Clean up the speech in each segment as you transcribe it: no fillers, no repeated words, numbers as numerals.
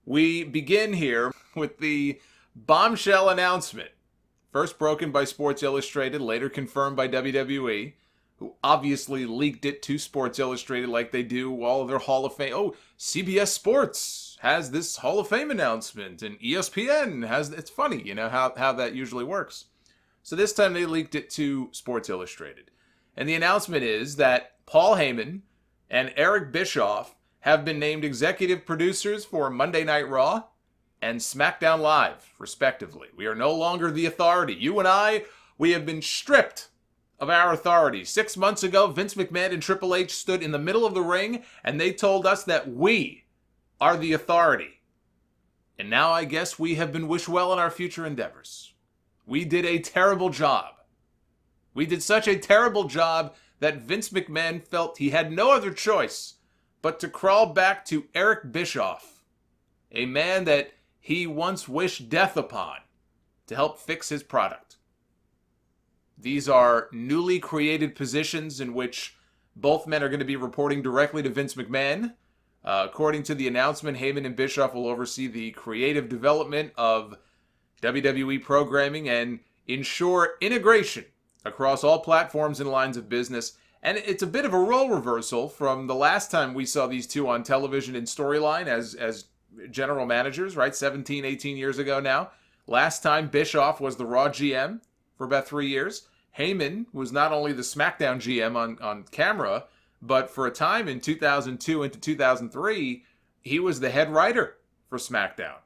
We begin here with the bombshell announcement. First broken by Sports Illustrated, later confirmed by WWE, who obviously leaked it to Sports Illustrated like they do all of their Hall of Fame. Oh, CBS Sports has this Hall of Fame announcement, and ESPN has. It's funny, how that usually works. So this time they leaked it to Sports Illustrated. And the announcement is that Paul Heyman and Eric Bischoff have been named executive producers for Monday Night Raw and SmackDown Live, respectively. We are no longer the authority. You and I, we have been stripped of our authority. 6 months ago, Vince McMahon and Triple H stood in the middle of the ring, and they told us that we are the authority. And now I guess we have been wished well in our future endeavors. We did a terrible job. We did such a terrible job that Vince McMahon felt he had no other choice but to crawl back to Eric Bischoff, a man that he once wished death upon, to help fix his product. These are newly created positions in which both men are going to be reporting directly to Vince McMahon. According to the announcement, Heyman and Bischoff will oversee the creative development of WWE programming and ensure integration across all platforms and lines of business. And it's a bit of a role reversal from the last time we saw these two on television in storyline as general managers, right? 17, 18 years ago now. Last time, Bischoff was the Raw GM for about 3 years. Heyman was not only the SmackDown GM on camera, but for a time in 2002 into 2003, he was the head writer for SmackDown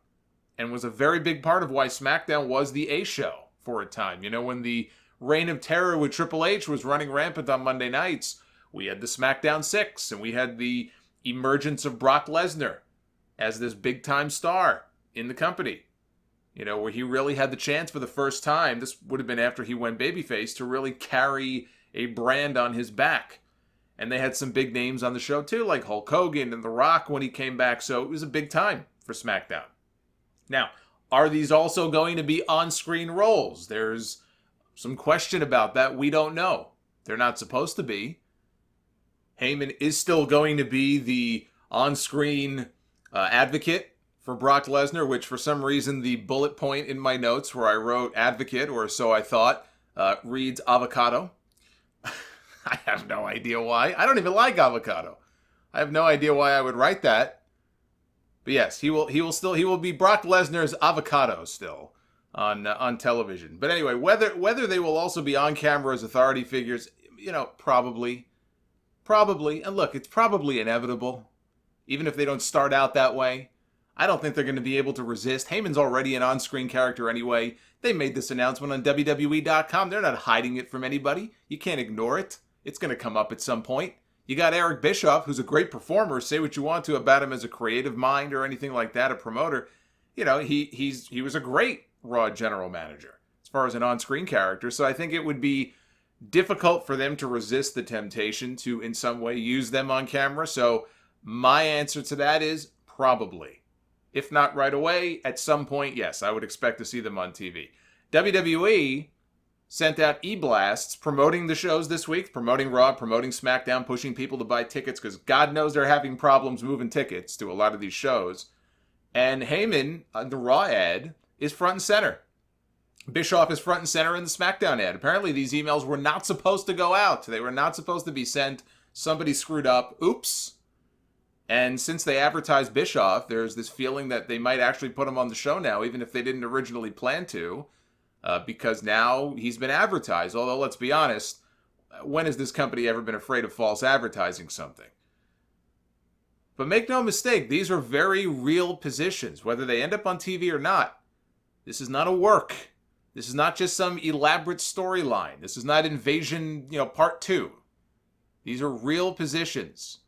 and was a very big part of why SmackDown was the A show for a time. When the Reign of Terror with Triple H was running rampant on Monday nights, we had the SmackDown 6, and we had the emergence of Brock Lesnar as this big-time star in the company. Where he really had the chance for the first time, this would have been after he went babyface, to really carry a brand on his back. And they had some big names on the show too, like Hulk Hogan and The Rock when he came back, so it was a big time for SmackDown. Now, are these also going to be on-screen roles? There's some question about that. We don't know. They're not supposed to be. Heyman is still going to be the on-screen advocate for Brock Lesnar, which for some reason the bullet point in my notes where I wrote advocate, or so I thought, reads avocado. I have no idea why. I don't even like avocado. I have no idea why I would write that. But yes, he will be Brock Lesnar's avocado still on television. But anyway, whether they will also be on camera as authority figures, probably. And look, it's probably inevitable, even if they don't start out that way. I don't think they're going to be able to resist. Heyman's already an on-screen character anyway. They made this announcement on WWE.com. They're not hiding it from anybody. You can't ignore it. It's going to come up at some point. You got Eric Bischoff, who's a great performer. Say what you want to about him as a creative mind or anything like that, a promoter. He was a great Raw general manager as far as an on-screen character. So I think it would be difficult for them to resist the temptation to in some way use them on camera. So my answer to that is probably. If not right away, at some point, yes, I would expect to see them on TV. WWE sent out e-blasts promoting the shows this week, promoting Raw, promoting SmackDown, pushing people to buy tickets because God knows they're having problems moving tickets to a lot of these shows. And Heyman, the Raw ad, is front and center. Bischoff is front and center in the SmackDown ad. Apparently these emails were not supposed to go out. They were not supposed to be sent. Somebody screwed up. Oops. And since they advertised Bischoff, there's this feeling that they might actually put him on the show now, even if they didn't originally plan to, because now he's been advertised. Although, let's be honest, when has this company ever been afraid of false advertising something? But make no mistake, these are very real positions, whether they end up on TV or not. This is not a work. This is not just some elaborate storyline. This is not Invasion, Part 2. These are real positions.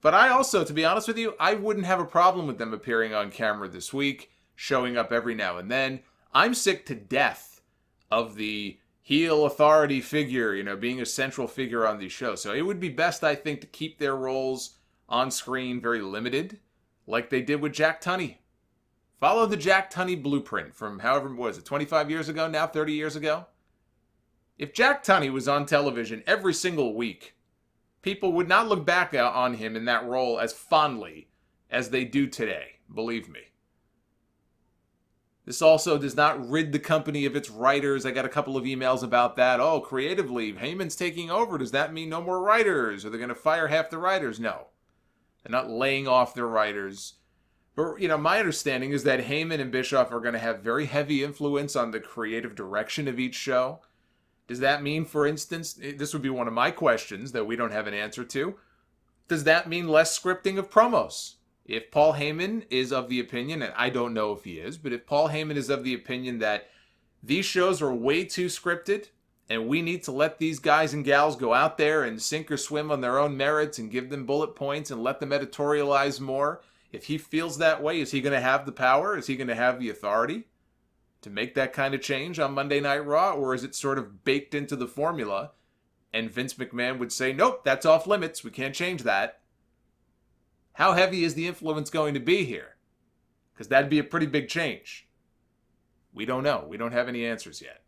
But I also, to be honest with you, I wouldn't have a problem with them appearing on camera this week, showing up every now and then. I'm sick to death of the heel authority figure, being a central figure on these shows. So it would be best, I think, to keep their roles on screen very limited, like they did with Jack Tunney. Follow the Jack Tunney blueprint from however, 25 years ago now, 30 years ago? If Jack Tunney was on television every single week, people would not look back on him in that role as fondly as they do today. believe me. This also does not rid the company of its writers. I got a couple of emails about that. Oh, creatively, Heyman's taking over. Does that mean no more writers? Are they going to fire half the writers? No. They're not laying off their writers. But, my understanding is that Heyman and Bischoff are going to have very heavy influence on the creative direction of each show. Does that mean, for instance, this would be one of my questions that we don't have an answer to. Does that mean less scripting of promos? If Paul Heyman is of the opinion, and I don't know if he is, but if Paul Heyman is of the opinion that these shows are way too scripted and we need to let these guys and gals go out there and sink or swim on their own merits and give them bullet points and let them editorialize more, if he feels that way, is he going to have the power? Is he going to have the authority to make that kind of change on Monday Night Raw? Or is it sort of baked into the formula and Vince McMahon would say, nope, that's off limits. We can't change that. How heavy is the influence going to be here? Because that'd be a pretty big change. We don't know. We don't have any answers yet.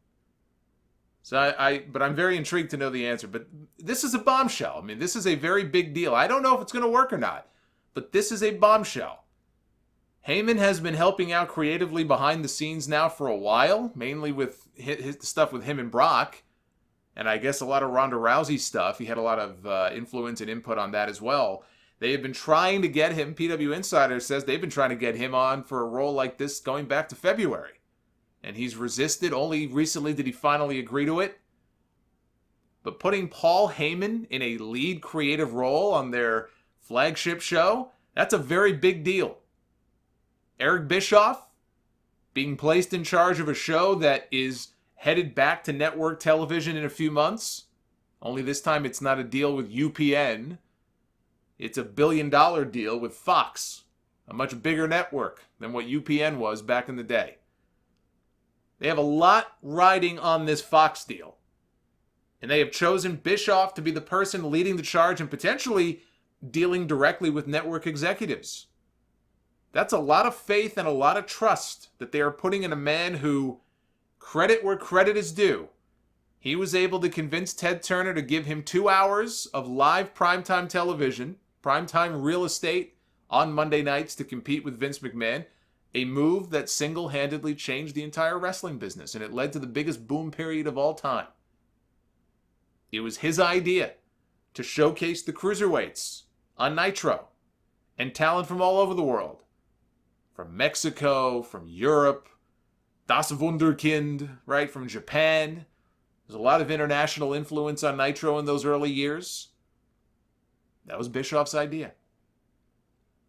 So but I'm very intrigued to know the answer. But this is a bombshell. I mean, this is a very big deal. I don't know if it's going to work or not, but this is a bombshell. Heyman has been helping out creatively behind the scenes now for a while, mainly with his stuff with him and Brock, and I guess a lot of Ronda Rousey stuff. He had a lot of influence and input on that as well. They have been trying to get him, PW Insider says they've been trying to get him on for a role like this going back to February. And he's resisted. Only recently did he finally agree to it. But putting Paul Heyman in a lead creative role on their flagship show, that's a very big deal. Eric Bischoff being placed in charge of a show that is headed back to network television in a few months. Only this time it's not a deal with UPN. It's a $1 billion deal with Fox, a much bigger network than what UPN was back in the day. They have a lot riding on this Fox deal. And they have chosen Bischoff to be the person leading the charge and potentially dealing directly with network executives. That's a lot of faith and a lot of trust that they are putting in a man who, credit where credit is due, he was able to convince Ted Turner to give him 2 hours of live primetime television, primetime real estate on Monday nights to compete with Vince McMahon, a move that single-handedly changed the entire wrestling business, and it led to the biggest boom period of all time. It was his idea to showcase the cruiserweights on Nitro and talent from all over the world. From Mexico, from Europe, Das Wunderkind, right, from Japan. There's a lot of international influence on Nitro in those early years. That was Bischoff's idea.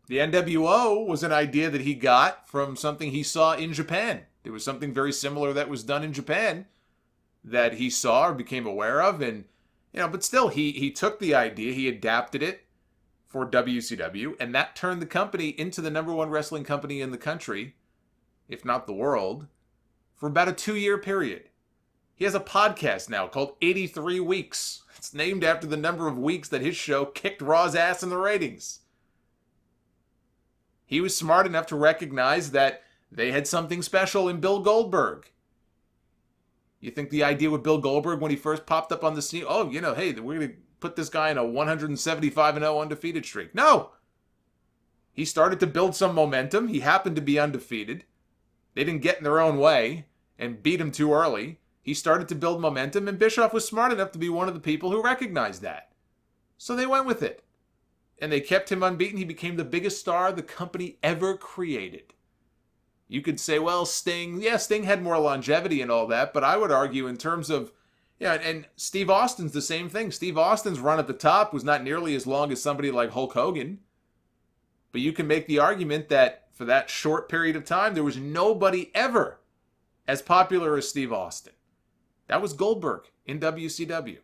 The NWO was an idea that he got from something he saw in Japan. There was something very similar that was done in Japan that he saw or became aware of. And, but still, he took the idea, he adapted it for WCW, and that turned the company into the #1 wrestling company in the country, if not the world, for about a 2-year period. He has a podcast now called 83 Weeks. It's named after the number of weeks that his show kicked Raw's ass in the ratings. He was smart enough to recognize that they had something special in Bill Goldberg. You think the idea with Bill Goldberg when he first popped up on the scene, hey, we're going to put this guy in a 175-0 undefeated streak. No! He started to build some momentum. He happened to be undefeated. They didn't get in their own way and beat him too early. He started to build momentum, and Bischoff was smart enough to be one of the people who recognized that. So they went with it. And they kept him unbeaten. He became the biggest star the company ever created. You could say, well, Sting had more longevity and all that, but I would argue in terms of, and Steve Austin's the same thing. Steve Austin's run at the top was not nearly as long as somebody like Hulk Hogan. But you can make the argument that for that short period of time, there was nobody ever as popular as Steve Austin. That was Goldberg in WCW.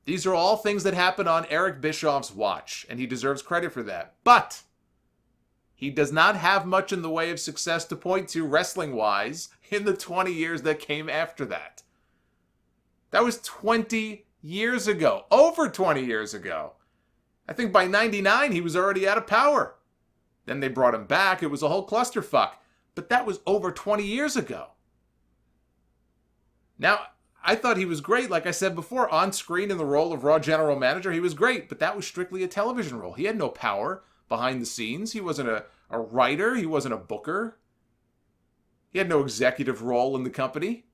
These are all things that happened on Eric Bischoff's watch, and he deserves credit for that. But he does not have much in the way of success to point to wrestling-wise in the 20 years that came after that. That was 20 years ago. Over 20 years ago. I think by 99 he was already out of power. Then they brought him back. It was a whole clusterfuck. But that was over 20 years ago. Now, I thought he was great, like I said before, on screen in the role of Raw General Manager. He was great, but that was strictly a television role. He had no power behind the scenes. He wasn't a a writer. He wasn't a booker. He had no executive role in the company.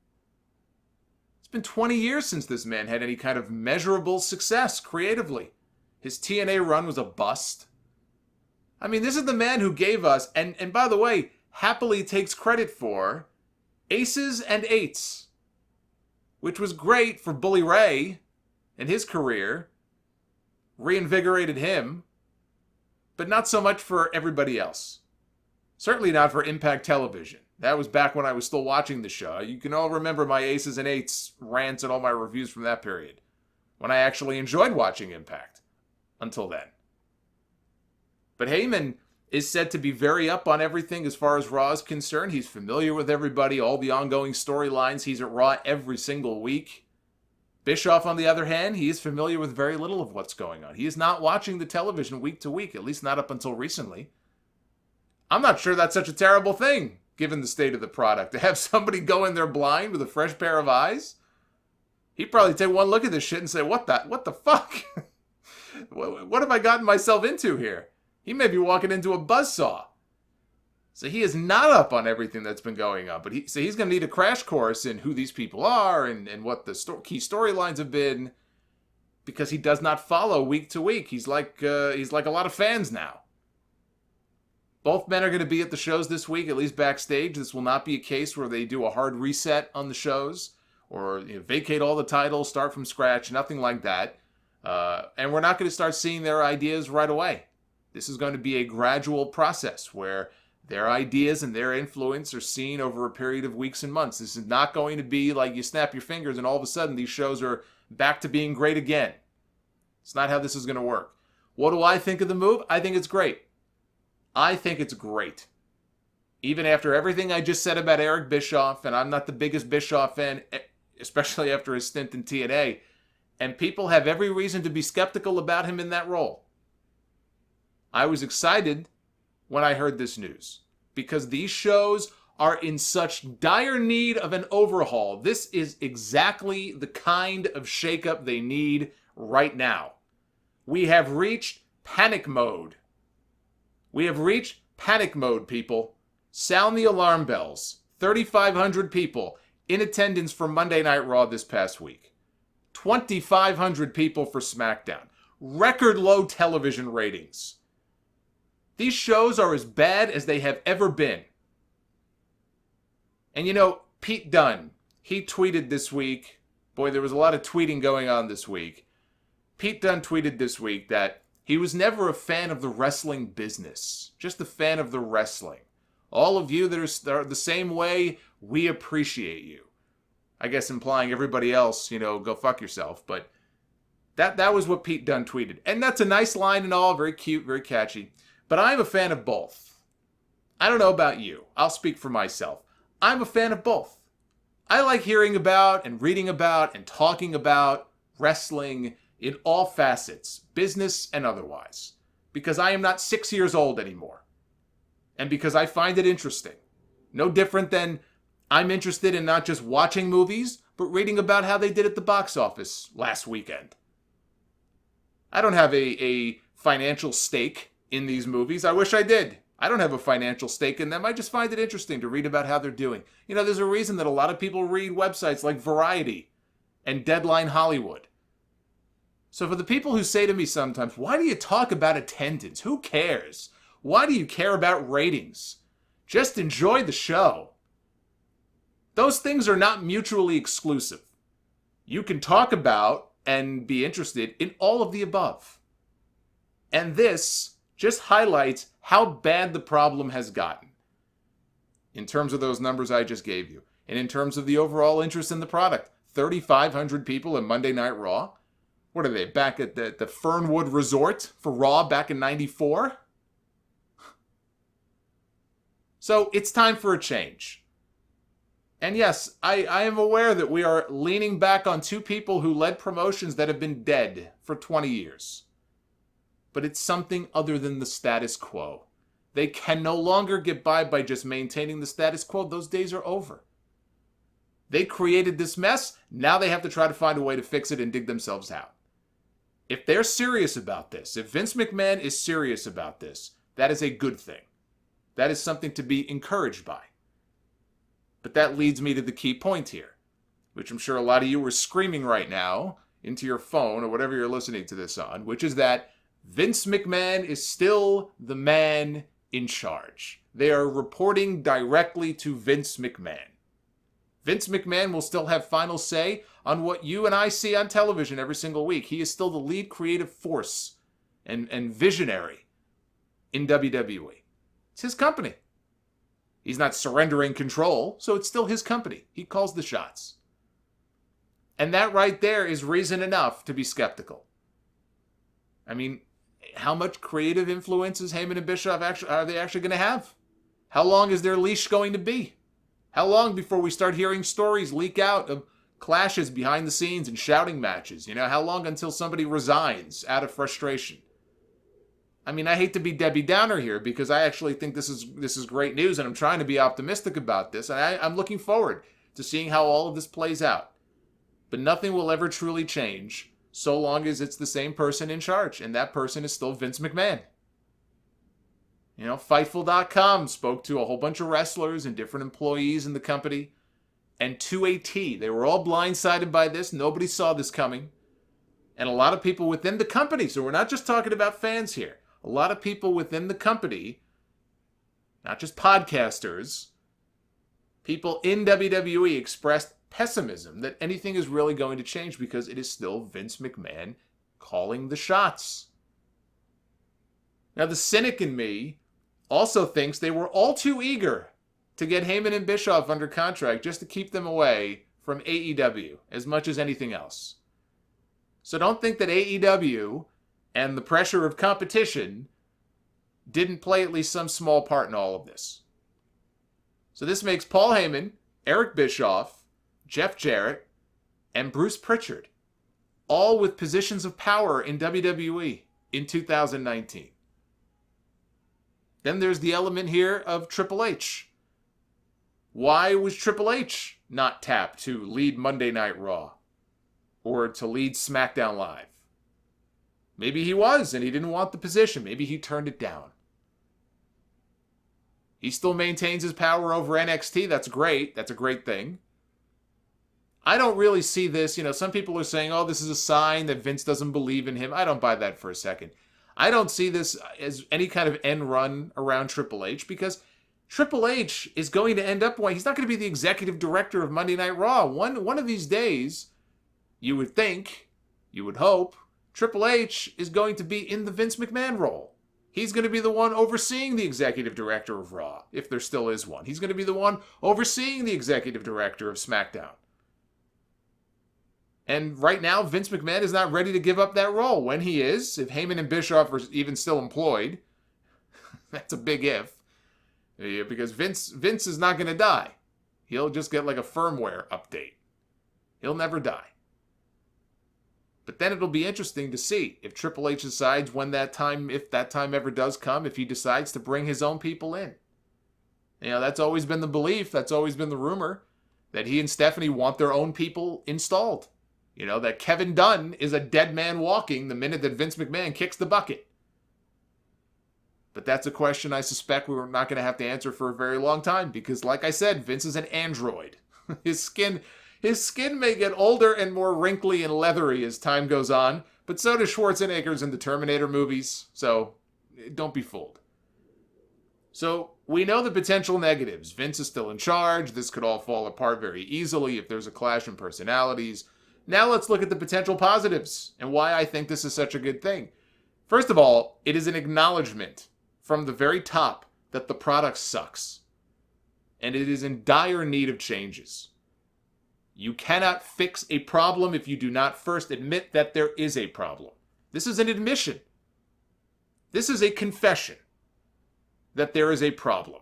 It's been 20 years since this man had any kind of measurable success creatively. His TNA run was a bust. I mean, this is the man who gave us, and by the way, happily takes credit for, Aces and Eights, which was great for Bully Ray and his career, reinvigorated him, but not so much for everybody else. Certainly not for Impact Television. That was back when I was still watching the show. You can all remember my Aces and Eights rants and all my reviews from that period, when I actually enjoyed watching Impact. Until then. But Heyman is said to be very up on everything as far as Raw is concerned. He's familiar with everybody, all the ongoing storylines. He's at Raw every single week. Bischoff, on the other hand, he is familiar with very little of what's going on. He is not watching the television week to week, at least not up until recently. I'm not sure that's such a terrible thing, given the state of the product. To have somebody go in there blind with a fresh pair of eyes, he'd probably take one look at this shit and say, what the fuck? What have I gotten myself into here? He may be walking into a buzzsaw. So he is not up on everything that's been going on. But he's going to need a crash course in who these people are and what the key storylines have been, because he does not follow week to week. He's like a lot of fans now. Both men are going to be at the shows this week, at least backstage. This will not be a case where they do a hard reset on the shows or vacate all the titles, start from scratch, nothing like that. And we're not going to start seeing their ideas right away. This is going to be a gradual process where their ideas and their influence are seen over a period of weeks and months. This is not going to be like you snap your fingers and all of a sudden these shows are back to being great again. It's not how this is going to work. What do I think of the move? I think it's great. I think it's great. Even after everything I just said about Eric Bischoff, and I'm not the biggest Bischoff fan, especially after his stint in TNA, and people have every reason to be skeptical about him in that role. I was excited when I heard this news because these shows are in such dire need of an overhaul. This is exactly the kind of shakeup they need right now. We have reached panic mode. We have reached panic mode, people. Sound the alarm bells. 3,500 people in attendance for Monday Night Raw this past week. 2,500 people for SmackDown. Record low television ratings. These shows are as bad as they have ever been. And Pete Dunne, he tweeted this week. Boy, there was a lot of tweeting going on this week. Pete Dunne tweeted this week that he was never a fan of the wrestling business, just a fan of the wrestling. All of you that are the same way, we appreciate you. I guess implying everybody else, go fuck yourself. But that was what Pete Dunne tweeted. And that's a nice line and all, very cute, very catchy. But I'm a fan of both. I don't know about you. I'll speak for myself. I'm a fan of both. I like hearing about and reading about and talking about wrestling in all facets, business and otherwise. Because I am not 6 years old anymore. And because I find it interesting. No different than I'm interested in not just watching movies, but reading about how they did at the box office last weekend. I don't have a financial stake in these movies. I wish I did. I don't have a financial stake in them. I just find it interesting to read about how they're doing. There's a reason that a lot of people read websites like Variety and Deadline Hollywood. So for the people who say to me sometimes, why do you talk about attendance? Who cares? Why do you care about ratings? Just enjoy the show. Those things are not mutually exclusive. You can talk about and be interested in all of the above. And this just highlights how bad the problem has gotten. In terms of those numbers I just gave you. And in terms of the overall interest in the product. 3,500 people at Monday Night Raw. What are they, back at the Fernwood Resort for Raw back in 94? So it's time for a change. And yes, I am aware that we are leaning back on two people who led promotions that have been dead for 20 years. But it's something other than the status quo. They can no longer get by just maintaining the status quo. Those days are over. They created this mess. Now they have to try to find a way to fix it and dig themselves out. If they're serious about this, if Vince McMahon is serious about this, that is a good thing. That is something to be encouraged by. But that leads me to the key point here, which I'm sure a lot of you are screaming right now into your phone or whatever you're listening to this on, which is that Vince McMahon is still the man in charge. They are reporting directly to Vince McMahon. Vince McMahon will still have final say on what you and I see on television every single week. He is still the lead creative force and visionary in WWE. It's his company. He's not surrendering control, so it's still his company. He calls the shots. And that right there is reason enough to be skeptical. I mean, how much creative influence is Heyman and Bischoff are they actually going to have? How long is their leash going to be? How long before we start hearing stories leak out of clashes behind the scenes and shouting matches? How long until somebody resigns out of frustration? I mean, I hate to be Debbie Downer here because I actually think this is great news, and I'm trying to be optimistic about this, and I'm looking forward to seeing how all of this plays out. But nothing will ever truly change so long as it's the same person in charge, and that person is still Vince McMahon. Fightful.com spoke to a whole bunch of wrestlers and different employees in the company, and to a T, they were all blindsided by this. Nobody saw this coming. And a lot of people within the company, so we're not just talking about fans here, a lot of people within the company, not just podcasters, people in WWE expressed pessimism that anything is really going to change because it is still Vince McMahon calling the shots. Now, the cynic in me also thinks they were all too eager to get Heyman and Bischoff under contract just to keep them away from AEW as much as anything else. So don't think that AEW and the pressure of competition didn't play at least some small part in all of this. So this makes Paul Heyman, Eric Bischoff, Jeff Jarrett, and Bruce Pritchard all with positions of power in WWE in 2019. Then there's the element here of Triple H. Why was Triple H not tapped to lead Monday Night Raw or to lead SmackDown Live? Maybe he was and he didn't want the position. Maybe he turned it down. He still maintains his power over NXT. That's great. That's a great thing. I don't really see this. Some people are saying, oh, this is a sign that Vince doesn't believe in him. I don't buy that for a second. I don't see this as any kind of end run around Triple H because Triple H is going to end up, he's not going to be the executive director of Monday Night Raw. One of these days, you would think, you would hope, Triple H is going to be in the Vince McMahon role. He's going to be the one overseeing the executive director of Raw, if there still is one. He's going to be the one overseeing the executive director of SmackDown. And right now, Vince McMahon is not ready to give up that role. When he is, if Heyman and Bischoff are even still employed, that's a big if. Yeah, because Vince is not going to die. He'll just get like a firmware update. He'll never die. But then it'll be interesting to see if Triple H decides when that time, if that time ever does come, if he decides to bring his own people in. That's always been the belief, that's always been the rumor, that he and Stephanie want their own people installed. That Kevin Dunn is a dead man walking the minute that Vince McMahon kicks the bucket. But that's a question I suspect we're not going to have to answer for a very long time because, like I said, Vince is an android. His skin may get older and more wrinkly and leathery as time goes on, but so does Schwarzenegger's in the Terminator movies, so don't be fooled. So we know the potential negatives. Vince is still in charge. This could all fall apart very easily if there's a clash in personalities. Now let's look at the potential positives and why I think this is such a good thing. First of all, it is an acknowledgement from the very top that the product sucks. And it is in dire need of changes. You cannot fix a problem if you do not first admit that there is a problem. This is an admission. This is a confession that there is a problem.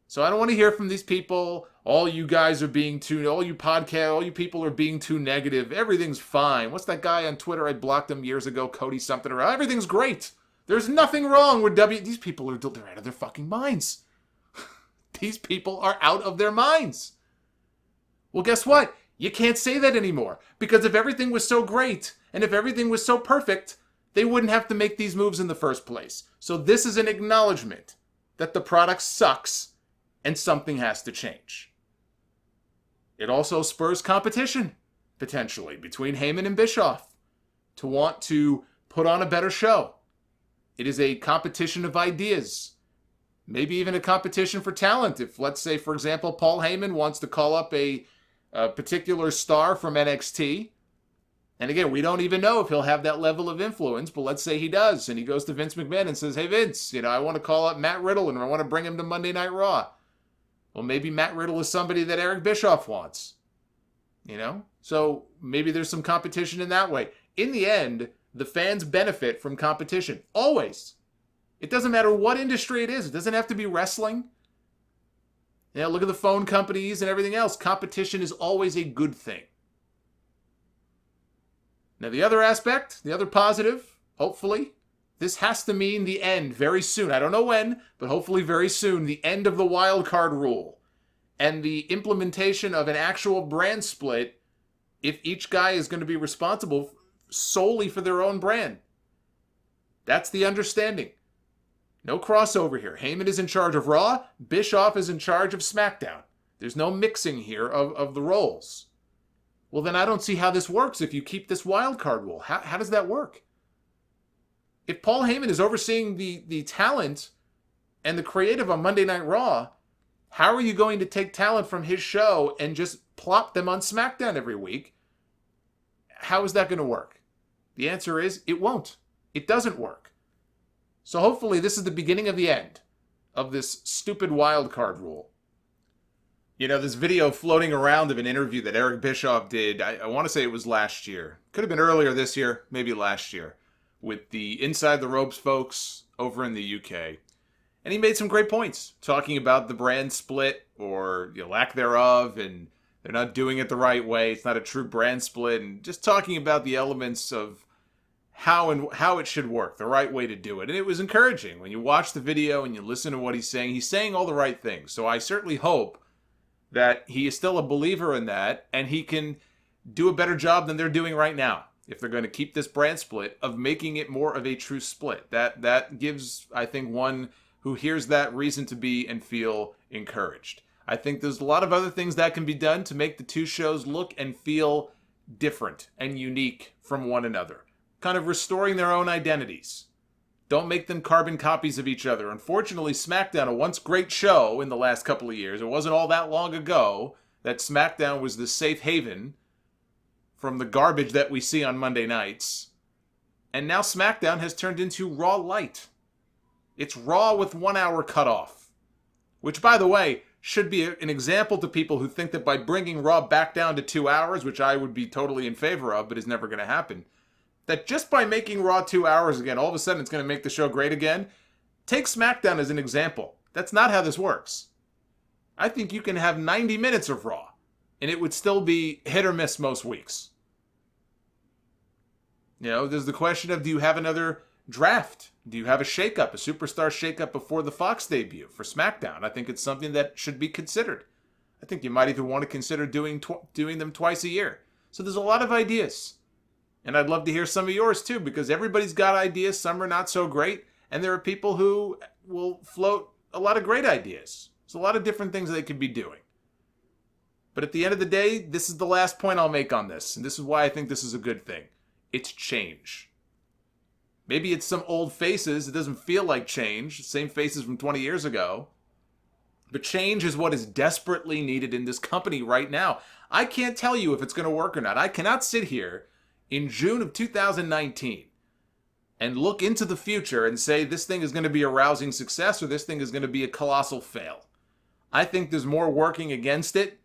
So I don't want to hear from these people, all you guys are being too, all you people are being too negative. Everything's fine. What's that guy on Twitter? I blocked him years ago, Cody something or everything's great. There's nothing wrong with These people they're out of their fucking minds. These people are out of their minds. Well, guess what? You can't say that anymore. Because if everything was so great, and if everything was so perfect, they wouldn't have to make these moves in the first place. So this is an acknowledgement that the product sucks and something has to change. It also spurs competition, potentially, between Heyman and Bischoff to want to put on a better show. It is a competition of ideas, maybe even a competition for talent. If, let's say, for example, Paul Heyman wants to call up a particular star from NXT, and again, we don't even know if he'll have that level of influence, but let's say he does, and he goes to Vince McMahon and says, hey, Vince, I want to call up Matt Riddle, and I want to bring him to Monday Night Raw. Well, maybe Matt Riddle is somebody that Eric Bischoff wants. So maybe there's some competition in that way. In the end, the fans benefit from competition. Always. It doesn't matter what industry it is. It doesn't have to be wrestling. Look at the phone companies and everything else. Competition is always a good thing. Now, the other aspect, the other positive, hopefully, this has to mean the end very soon. I don't know when, but hopefully very soon, the end of the wild card rule and the implementation of an actual brand split if each guy is going to be responsible solely for their own brand. That's the understanding. No crossover here. Heyman is in charge of Raw. Bischoff is in charge of SmackDown. There's no mixing here of the roles. Well, then I don't see how this works if you keep this wild card rule. How does that work? If Paul Heyman is overseeing the talent and the creative on Monday Night Raw, how are you going to take talent from his show and just plop them on SmackDown every week? How is that going to work? The answer is it won't. It doesn't work. So hopefully this is the beginning of the end of this stupid wild card rule. This video floating around of an interview that Eric Bischoff did, I want to say it was last year. Could have been earlier this year, maybe last year, with the Inside the Ropes folks over in the UK. And he made some great points, talking about the brand split or lack thereof, and they're not doing it the right way. It's not a true brand split, and just talking about the elements of how it should work, the right way to do it. And it was encouraging. When you watch the video and you listen to what he's saying all the right things. So I certainly hope that he is still a believer in that, and he can do a better job than they're doing right now, if they're going to keep this brand split, of making it more of a true split. That gives, I think, one who hears that reason to be and feel encouraged. I think there's a lot of other things that can be done to make the two shows look and feel different and unique from one another, kind of restoring their own identities. Don't make them carbon copies of each other. Unfortunately, SmackDown, a once great show in the last couple of years, it wasn't all that long ago that SmackDown was the safe haven from the garbage that we see on Monday nights. And now SmackDown has turned into Raw Light. It's Raw with 1 hour cutoff. Which, by the way, should be an example to people who think that by bringing Raw back down to 2 hours, which I would be totally in favor of, but is never going to happen, that just by making Raw 2 hours again, all of a sudden it's going to make the show great again. Take SmackDown as an example. That's not how this works. I think you can have 90 minutes of Raw, and it would still be hit or miss most weeks. There's the question of, do you have another draft? Do you have a shakeup, a superstar shakeup before the Fox debut for SmackDown? I think it's something that should be considered. I think you might even want to consider doing them twice a year. So there's a lot of ideas. And I'd love to hear some of yours too, because everybody's got ideas. Some are not so great. And there are people who will float a lot of great ideas. There's a lot of different things they could be doing. But at the end of the day, this is the last point I'll make on this. And this is why I think this is a good thing. It's change. Maybe it's some old faces. It doesn't feel like change. Same faces from 20 years ago. But change is what is desperately needed in this company right now. I can't tell you if it's going to work or not. I cannot sit here in June of 2019 and look into the future and say this thing is going to be a rousing success or this thing is going to be a colossal fail. I think there's more working against it,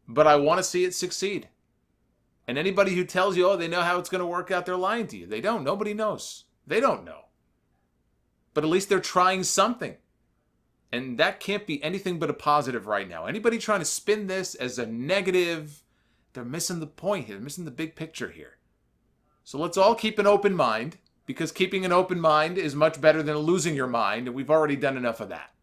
but I want to see it succeed. And anybody who tells you, they know how it's going to work out, they're lying to you. They don't. Nobody knows. They don't know. But at least they're trying something. And that can't be anything but a positive right now. Anybody trying to spin this as a negative, they're missing the point here. They're missing the big picture here. So let's all keep an open mind, because keeping an open mind is much better than losing your mind, and we've already done enough of that.